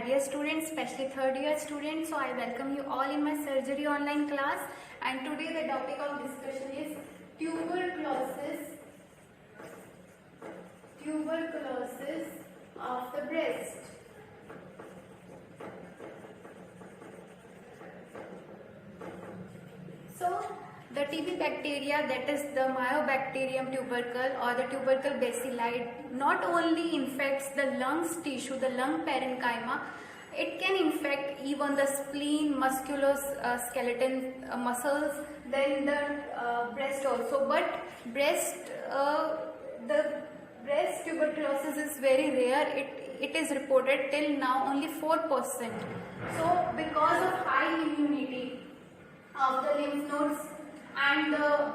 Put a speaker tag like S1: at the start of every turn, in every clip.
S1: dear students, especially third year students. So I welcome you all in my surgery online class. And today the topic of discussion is tuberculosis of the breast. So the TB bacteria, that is the Mycobacterium tubercle or the tubercle bacilli, not only infects the lungs tissue, the lung parenchyma, it can infect even the spleen, musculoskeletal muscles, then the breast also. But the breast tuberculosis is very rare. It is reported till now only 4%. So because of high immunity of the lymph nodes and the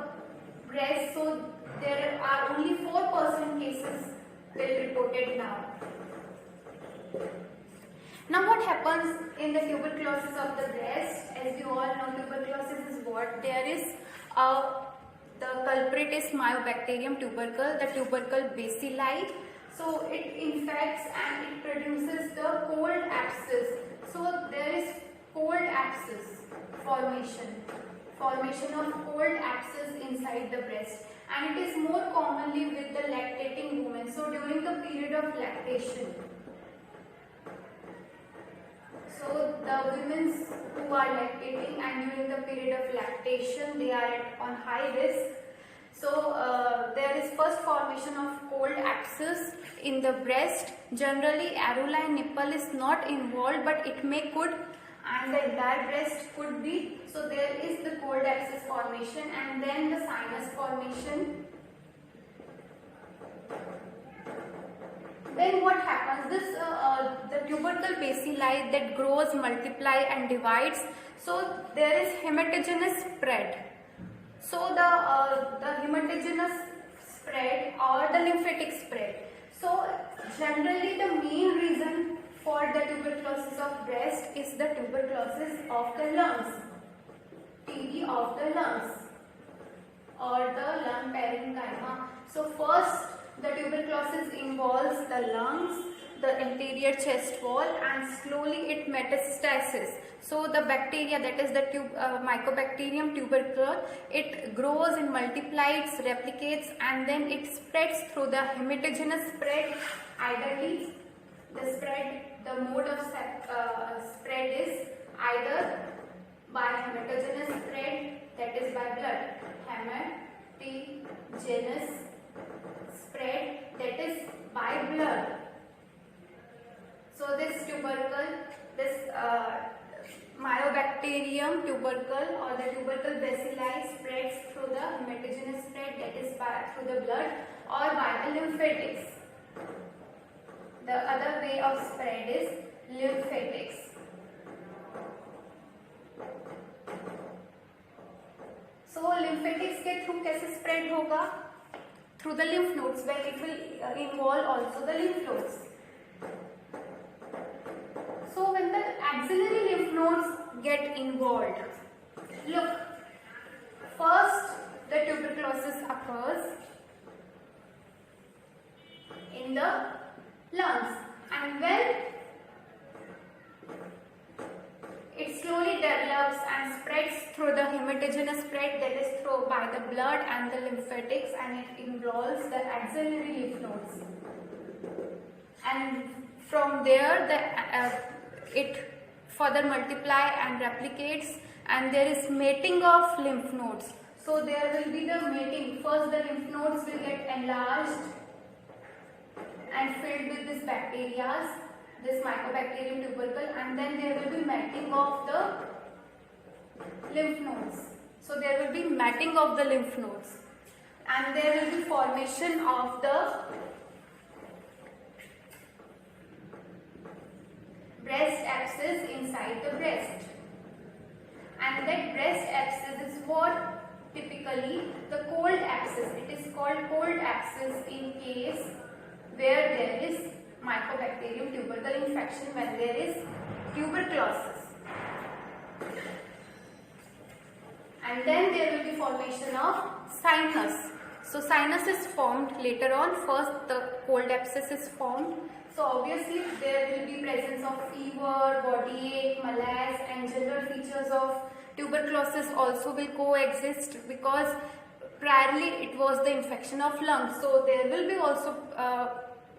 S1: breast, so there are only 4% cases till reported now. Now what happens in the tuberculosis of the breast? As you all know, tuberculosis is what? There is the culprit is Mycobacterium tubercle, the tubercle bacilli. So it infects and it produces the cold abscess. So there is cold abscess formation of cold abscess inside the breast, and it is more commonly with the lactating women. So during the period of lactation, so the women who are lactating and during the period of lactation, they are on high risk. So there is first formation of cold abscess in the breast. Generally areola and nipple is not involved, but it could, and the entire breast could be. So there is the cold abscess formation and then the sinus formation. Then what happens? The tubercle bacilli that grows, multiply and divides. So there is hematogenous spread. So the hematogenous spread or the lymphatic spread. So generally the main reason for the tuberculosis of breast is the tuberculosis of the lungs, TB of the lungs or the lung parenchyma. So first the tuberculosis involves the lungs, the anterior chest wall, and slowly it metastasis. So the bacteria, that is the Mycobacterium tubercle, it grows and multiplies, replicates, and then it spreads through the hematogenous spread. Ideally, the mode of spread is either by hematogenous spread, that is by blood, hematogenous spread, that is by blood. So this tubercle, this Mycobacterium tubercle or the tubercle bacilli spreads through the hematogenous spread, that is through the blood or by the lymphatics. The other way of spread is lymphatics. So lymphatics के through कैसे spread होगा? Through the lymph nodes, where it will involve also the lymph nodes. So when the axillary lymph nodes get involved, look, first the tuberculosis occurs in the lungs, and when it slowly develops and spreads through the hematogenous spread, that is through by the blood and the lymphatics, and it involves the axillary lymph nodes, and from there it further multiply and replicates, and there is mating of lymph nodes. So there will be the mating. First the lymph nodes will get enlarged and filled with this bacteria, this Mycobacterium tubercle, and then there will be matting of the lymph nodes. So there will be matting of the lymph nodes, and there will be formation of the breast abscess inside the breast, and that breast abscess is what? Typically the cold abscess. It is called cold abscess in case where there is Mycobacterium tubercle infection, when there is tuberculosis. And then there will be formation of sinus. So sinus is formed later on. First the cold abscess is formed, So obviously there will be presence of fever, body ache, malaise, and general features of tuberculosis also will coexist, because priorly it was the infection of lungs. So there will be also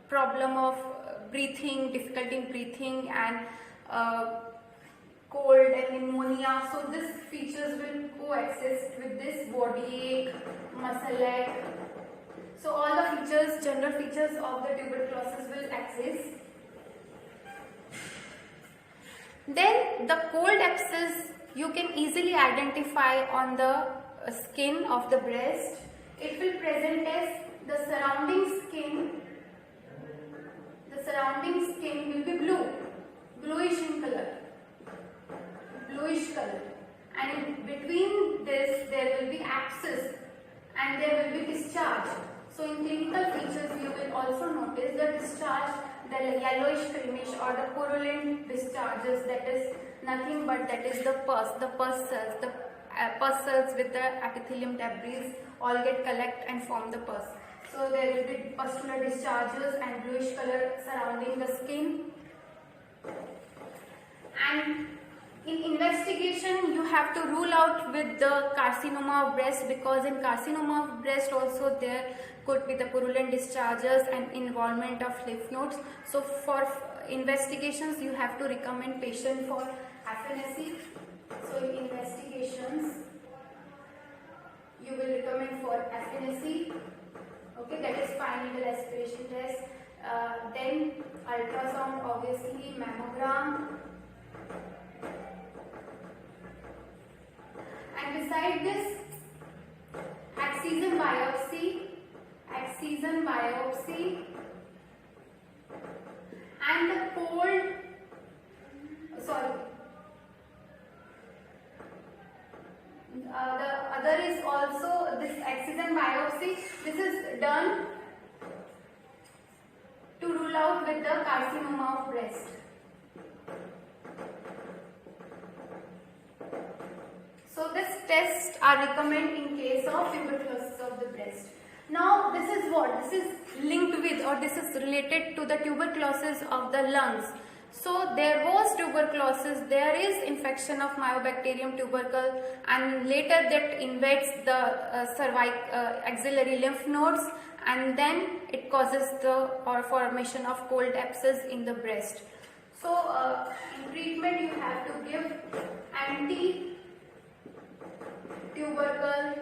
S1: problem of breathing, difficulty in breathing, and cold and pneumonia. So these features will coexist with this body ache, muscle ache. So all the features, general features of the tuberculosis will exist. Then the cold abscess you can easily identify on the skin of the breast. It will present as the surrounding skin. The surrounding skin will be bluish in color, bluish color, and in between this there will be abscess and there will be discharge. So in clinical features you will also notice the discharge, the yellowish creamish or the purulent discharges, that is nothing but that is the pus cells. The pus cells with the epithelium debris all get collect and form the pus. So there will be pustular discharges and bluish color surrounding the skin. And in investigation you have to rule out with the carcinoma of breast, because in carcinoma of breast also there could be the purulent discharges and involvement of lymph nodes. So for investigations you have to recommend patient for FNSC. So in investigations you will recommend for FNSC, okay, that is fine needle aspiration test, then ultrasound, obviously mammogram, and beside this excision biopsy and the cold, the other is also this excision biopsy. This is done to rule out with the carcinoma of breast. So this tests are recommended in case of tuberculosis of the breast. Now this is what? This is linked with, or this is related to the tuberculosis of the lungs. So there was tuberculosis, there is infection of Mycobacterium tubercle, and later that invades the axillary lymph nodes, and then it causes the formation of cold abscess in the breast. So in treatment you have to give tubercle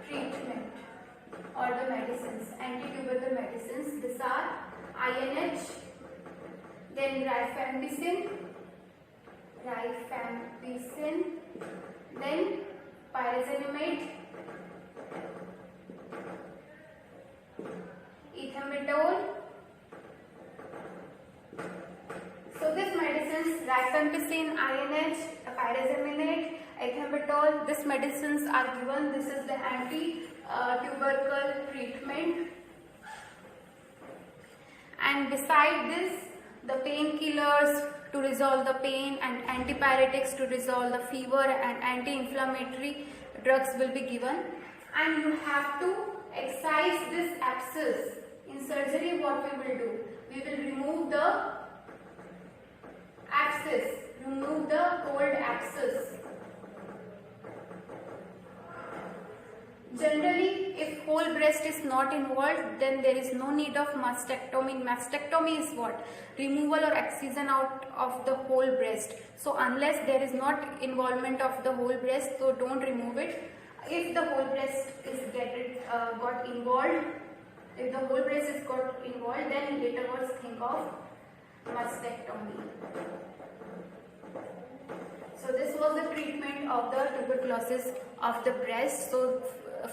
S1: treatment or the medicines, anti-tubercle medicines. These are INH, then rifampicin, then pyrazinamide, ethambutol. So these medicines, rifampicin, INH, pyrazinamide, ethambutol, these medicines are given. This is the anti-tubercle treatment. And beside this, the painkillers to resolve the pain and antipyretics to resolve the fever and anti-inflammatory drugs will be given. And you have to excise this abscess. In surgery, what we will do? We will remove the abscess, remove the cold abscess. Generally, if whole breast is not involved, then there is no need of mastectomy. Mastectomy is what? Removal or excision out of the whole breast. So unless there is not involvement of the whole breast, so don't remove it. If the whole breast is got involved, if the whole breast is got involved, then later think of mastectomy. So this was the treatment of the tuberculosis of the breast. So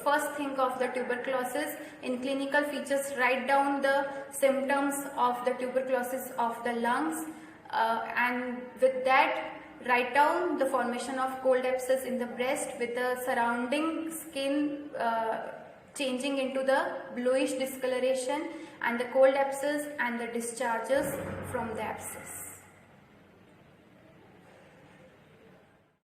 S1: first think of the tuberculosis. In clinical features, write down the symptoms of the tuberculosis of the lungs, and with that write down the formation of cold abscess in the breast with the surrounding skin changing into the bluish discoloration, and the cold abscess and the discharges from the abscess.